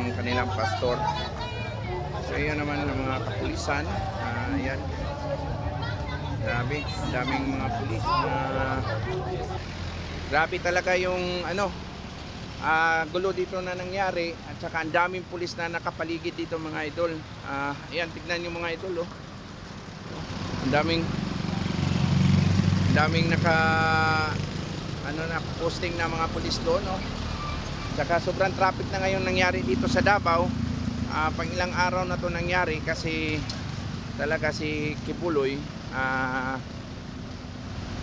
ng kanilang pastor. So yun naman ang mga kapulisan. Ayan. Grabe, daming mga pulis na grabe talaga yung gulo dito na nangyari, at saka ang daming pulis na nakapaligid dito mga idol. Ayan, tignan yung mga idol, oh. Ang daming posting na mga pulis doon, oh. Saka sobrang traffic na ngayon nangyari dito sa Davao. Pang ilang araw na to nangyari kasi talaga si Kibuloy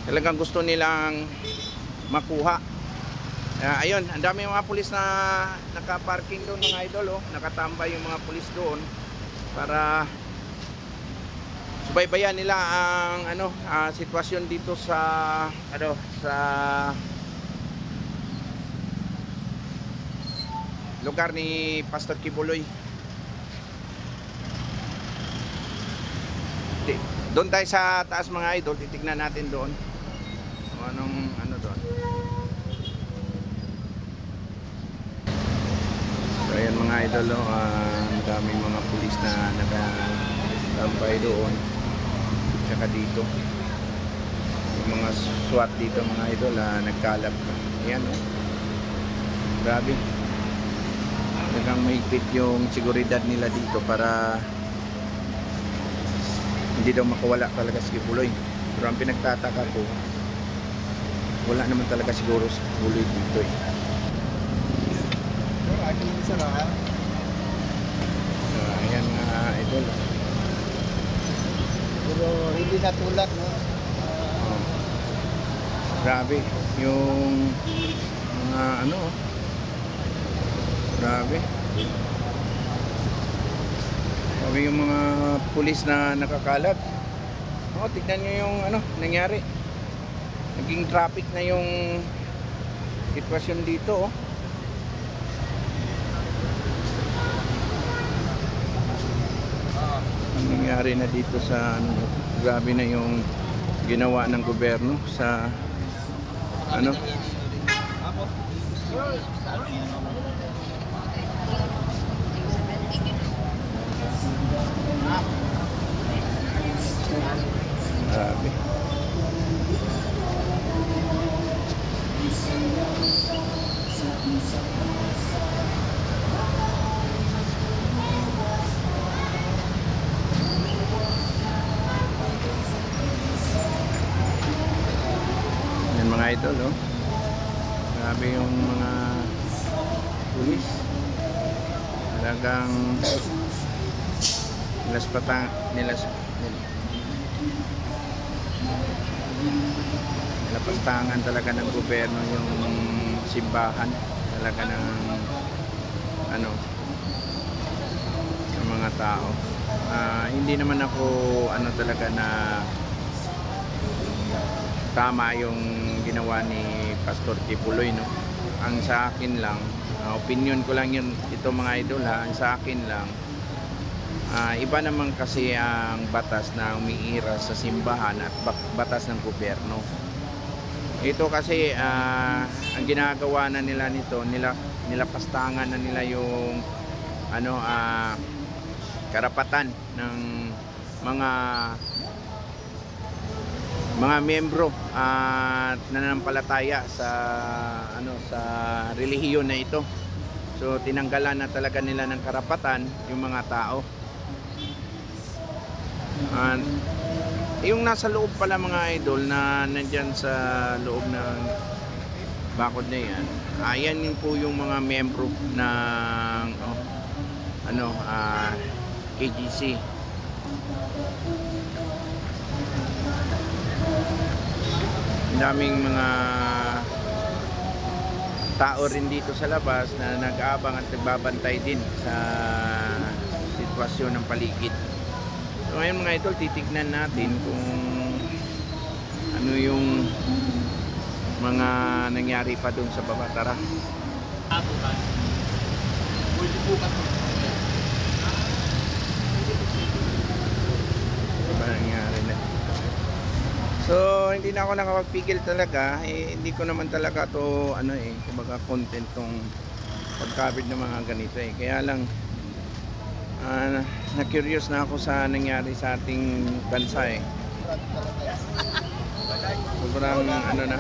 talagang gusto nilang makuha. Ayun, ang dami mga pulis na naka-parking doon mga idol, oh. Nakatambay yung mga pulis doon para subaybayan nila ang sitwasyon dito sa lugar ni Pastor Kibuloy. Doon tayo sa taas mga idol, titignan natin doon anong doon. So ayan mga idol, ang daming mga pulis na nakatambay doon, tsaka dito yung mga SWAT dito mga idol, nagkalap. Ayan, oh. Grabe, talagang mahigpit yung seguridad nila dito para hindi daw makawala talaga si Kibuloy. Pero ang pinagtataka ko, wala naman talaga siguro si Kibuloy dito, eh. Ayan nga idol. Pero hindi natulak, no? Grabe yung mga grabe. Grabe yung mga pulis na nakakalat. Tignan nyo yung nangyari. Naging traffic na yung sitwasyon dito, oh. Ang nangyari na dito sa grabe na yung ginawa ng gobyerno sa grabe. Yan mga idol, oh. Grabe yung mga pulis. Talagang nilapastangan talaga ng gobyerno yung simbahan talaga ng ng mga tao. Hindi naman ako talaga na tama yung ginawa ni Pastor Kibuloy, no. Ang sa akin lang, opinion ko lang yun ito mga idol, ha. Ang sa akin lang, iba naman kasi ang batas na umiiras sa simbahan at batas ng gobyerno. Ito kasi ang ginagawa na nila nito, nilapastangan na nila yung karapatan ng mga miyembro at nananampalataya sa sa relihiyon na ito. So tinanggalan na talaga nila ng karapatan yung mga tao. Yung nasa loob pala mga idol na nandyan sa loob ng bakod na yan, ayan yun po yung mga miyembro ng KGC. Daming mga tao rin dito sa labas na nag-aabang at nagbabantay din sa sitwasyon ng paligid. So ngayon mga idol, titignan natin kung ano yung mga nangyari pa doon sa baba. Tara. Diba nangyari na? So hindi na ako nakapagpigil talaga, hindi ko naman talaga to kumbaga content tong pagkabit ng mga ganito eh. Kaya lang na-curious na ako sa nangyari sa ating bansa eh. Sobrang ano na.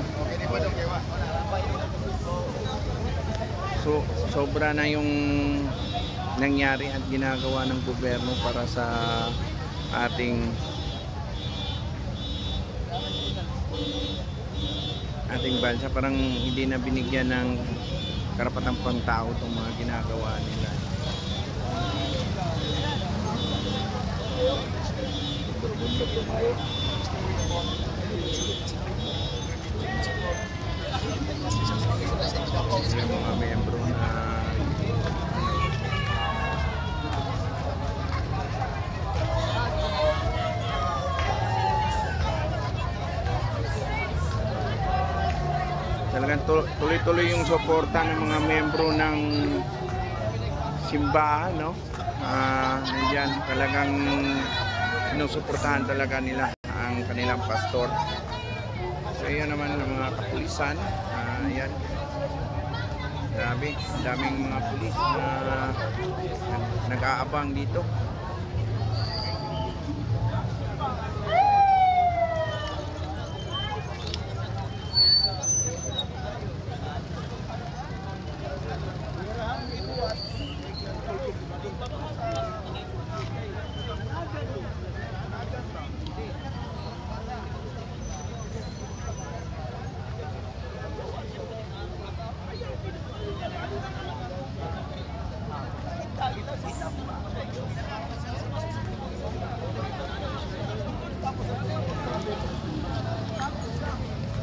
So, sobra na yung nangyari at ginagawa ng gobyerno para sa ating bansa. Parang hindi na binigyan ng karapatang pangtao itong mga ginagawa nila. Yung mga membro na talagang tuloy-tuloy yung suporta ng mga membro ng simbahan, no? Nandiyan talagang sinusuportahan talaga nila ang kanilang pastor. So yun naman ng mga kapulisan. Yan. Grabe, ang daming mga pulis na nag-aabang dito.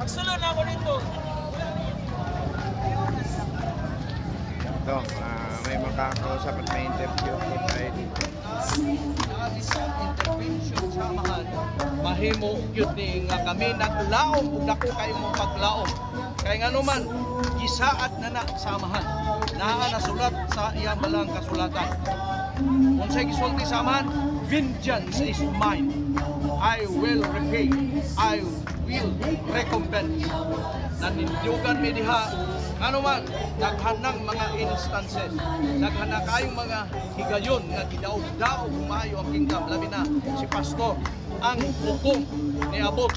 Magsulod na ako dito. Ito, may makakausap at may interview ko tayo dito. Intervention sa amahan. Mahimo yun ni nga kami naglaom ug dako kayo mo paglaom. Kay nga naman gisaad na sa amahan. Naa na sulat sa iyang balang kasulatan. Unsay gisulti sa amahan? Vengeance is mine. I will repay. I will recompense. Nanindiugan mi diha ano man naghanang mga instances, naghana kayong mga higayon nga gidaog-daog maayo ang kingdom, labi na si pastor ang hukom ni abot.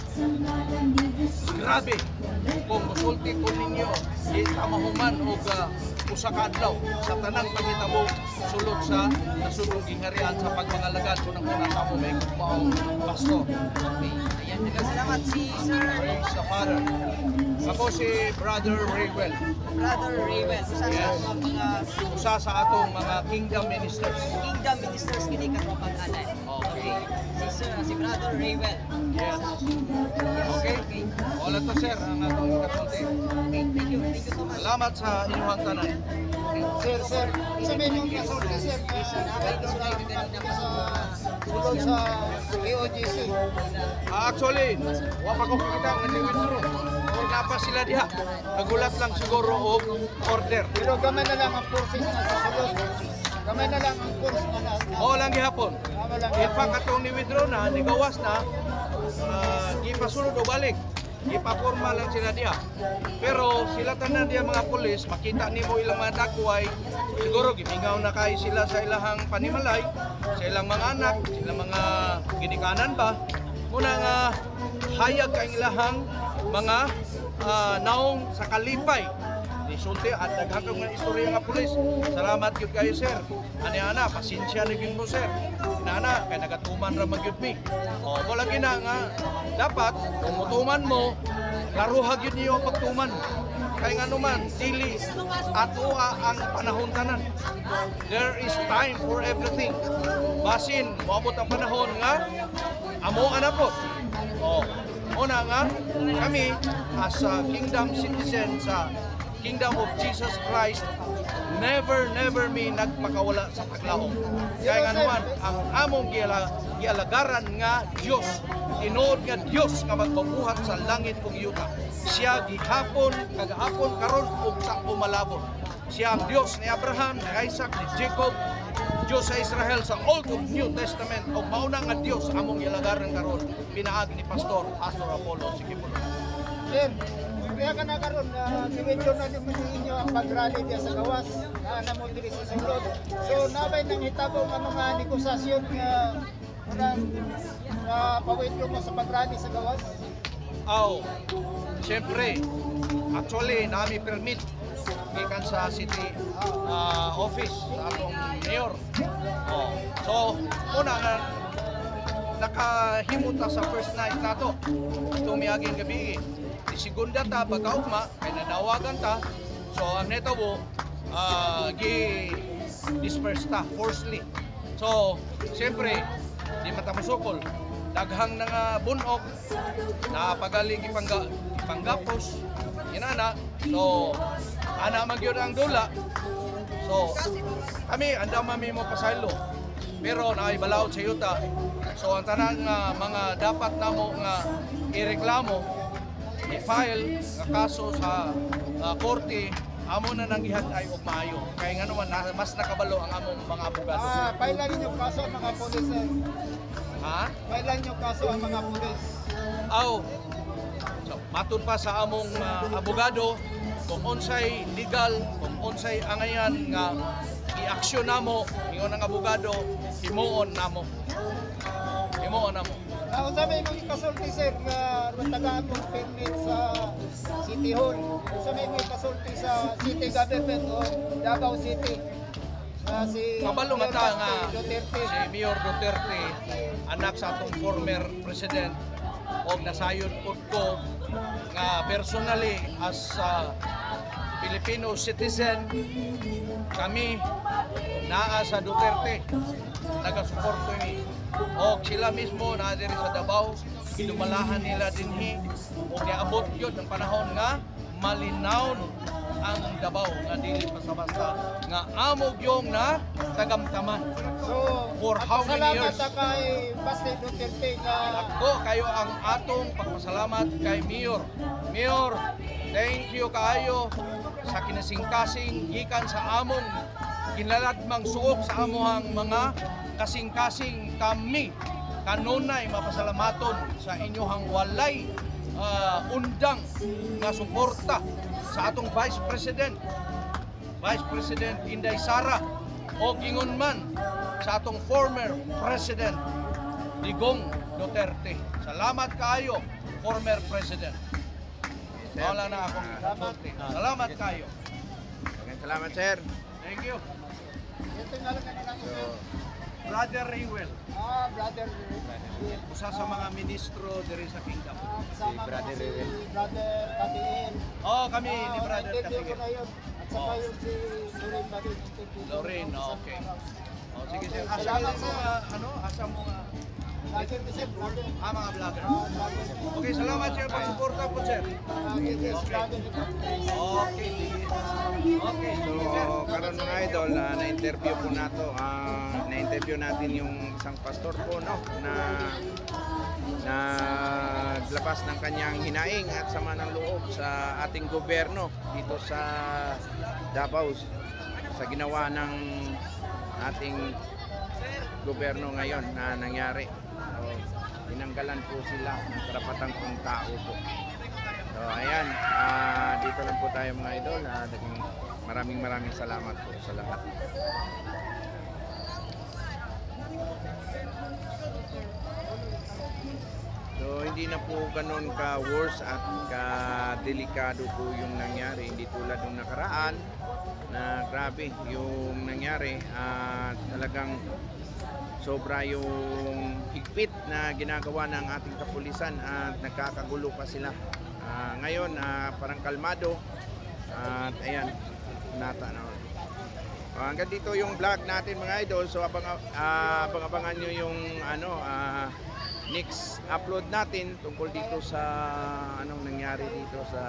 Grabe kung musulti ko ninyo itamahuman og usa ka adlaw sa tanang panghitabo sulod sa nasulong gingharian sa pagpangalagad ko ng una sa may kumaong pastor. Ayan, salamat si Sir. Praise the Father. Ako si Brother Raywell. Brother Raywell, Usa sa atong mga kingdom ministers. Kingdom Ministers kini ka pag-alay. Okay. Si Brother Raywell. Yes. Okay. Wala to sir ang atong kasulti. Okay, thank you so much. Salamat sa inyong tanan. Sir, sabihin yung kasulti, sir. Sulod sa POGC. Actually, wa pa ko kita nga ni-withdraw. Or napa sila diha. Nagulat lang siguro og order. Pero gamay na lang ang forces na sa sulod. Gamay na lang ang force na Mao lang gihapon. Gamay lang. In fact, atong ni-withdraw na, nigawas na, gipasunod o balik. Ipaporma lang sila diha. Pero sila tanan diha mga pulis, makita nimo ilang mga dakway, siguro gimingaw na kay sila sa ilahang panimalay, sa ilang mga anak, sila mga ginikanan ba. Muna nga hayag kay ilahang mga naong sa kalipay. Isulti at daghang mga istorya nga pulis. Salamat gyud kayo sir. Ani ana, pasensya na gyud mo sir. Nana kay nagatuman ra magyud mi. O wala gina nga dapat kung mutuman mo, laruha gyud niyo ang pagtuman. Kay nga naman dili atoa ang panahon tanan. There is time for everything. Basin moabot ang panahon nga amo ana po. O una nga kami as a kingdom citizen sa Kingdom of Jesus Christ, never mi nagmakawala sa paglaom. Kaya nga naman, ang among gialagaran nga Diyos, tinuod nga Diyos nga magpabuhat sa langit ug yuta. Siya gihapon, kagahapon, karon ug sa umalabot. Siya ang Diyos ni Abraham, ni Isaac, ni Jacob, Diyos sa Israel sa Old ug New Testament, o mauna nga Diyos among gialagaran karon. Pinaagi ni Pastor Apollo Sikipulo. Sir, kaya ka na karon diwedyo na din inyo ang pag-rally diya sa gawas na mo diri sa sulod. So nabay nang hitabo nga mga negosasyon nga parang pawidyo mo sa pag-rally sa gawas. Siyempre, actually, nami permit gikan sa city office sa atong mayor. So, una nga nakahimota sa first night nato itong miaging gabi. Di segunda ta pagkaugma kay nanawagan ta. So, ang netabo disperse ta forcefully. So, siyempre, di matamusukol. Daghang nga bunok na pagaling ipanggapos inana. So ana magyud ang dula. So kami andam mami mo pasaylo pero naay balaod sa yuta. So ang tanang mga dapat namo nga ireklamo i-file nga kaso sa korte amo na nang gihatay og maayo kay ngano man mas nakabalo ang among mga abogado. Pailan niyo kaso ang mga pulis. Ha? Kailan nyo kaso ang mga pulis? So, matun pa sa among abogado kung unsay legal, kung unsay angayan nga i-aksyon namo, ingon ang abogado, himuon namo. Himuon namo. Unsa may mga kasulti sir nga tagaan mong permit sa City Hall? Unsa may mga kasulti sa City Government o Davao City? Si Kabalo nga ta nga Duterte. si Mayor Duterte, anak sa atong former president, og nasayod pud ko nga personally as Filipino citizen kami naa sa Duterte, nagasuporto ni og sila mismo na diri sa Davao kinumalahan nila dinhi og niabot gyud ang panahon nga malinaw ang Davao nga dili basta-basta nga amo gyung na tagamtaman. So, For how many years? Salamat kay Basti Duterte nga Ako kayo ang atong pagpasalamat kay Mayor. Mayor, thank you kaayo sa kinasingkasing gikan sa among kinlalatmang suok sa amuhang mga kasing-kasing kami kanunay mapasalamaton sa inyohang walay undang nga suporta sa atong Vice President Inday Sara o gingon man sa atong former President Digong Duterte. Salamat kaayo, former President. Wala na akong kasulti. Salamat kayo. Salamat, sir. Thank you. ito nga lang kanila sir. Brother Raywell, Brother usa sa mga ministro diri sa kingdom. kasama Brother ko Rewel. Brother Katiin. Kami ni Brother Interview ko Katigil. na yun. At saka yung si Lorraine Badin. interview ko. Lorraine, okay. Sige sir. Asa Salamat, mo sir. asa mo Brother ni sir, brother. mga vlogger. Brother. Okay, salamat sir pa suporta po sir. Brother ni Duterte. Okay. Okay, sige sir. So, karon mga idol, na-interview po na-interview natin yung isang pastor po, no, na naglabas ng kanyang hinaing at sama ng loob sa ating gobyerno dito sa Davao sa ginawa ng ating gobyerno ngayon na nangyari. So, tinanggalan po sila ng karapatang pangtao po. So ayan, dito lang po tayo mga idol. Maraming salamat po sa lahat. So hindi na po ganun ka-worse at ka-delikado po yung nangyari. Hindi tulad ng nakaraan na grabe yung nangyari. Talagang sobra yung higpit na ginagawa ng ating kapulisan at nagkakagulo pa sila. Ngayon parang kalmado at ayan hanggang dito yung vlog natin mga idol. So abangan nyo yung next upload natin tungkol dito sa anong nangyari dito sa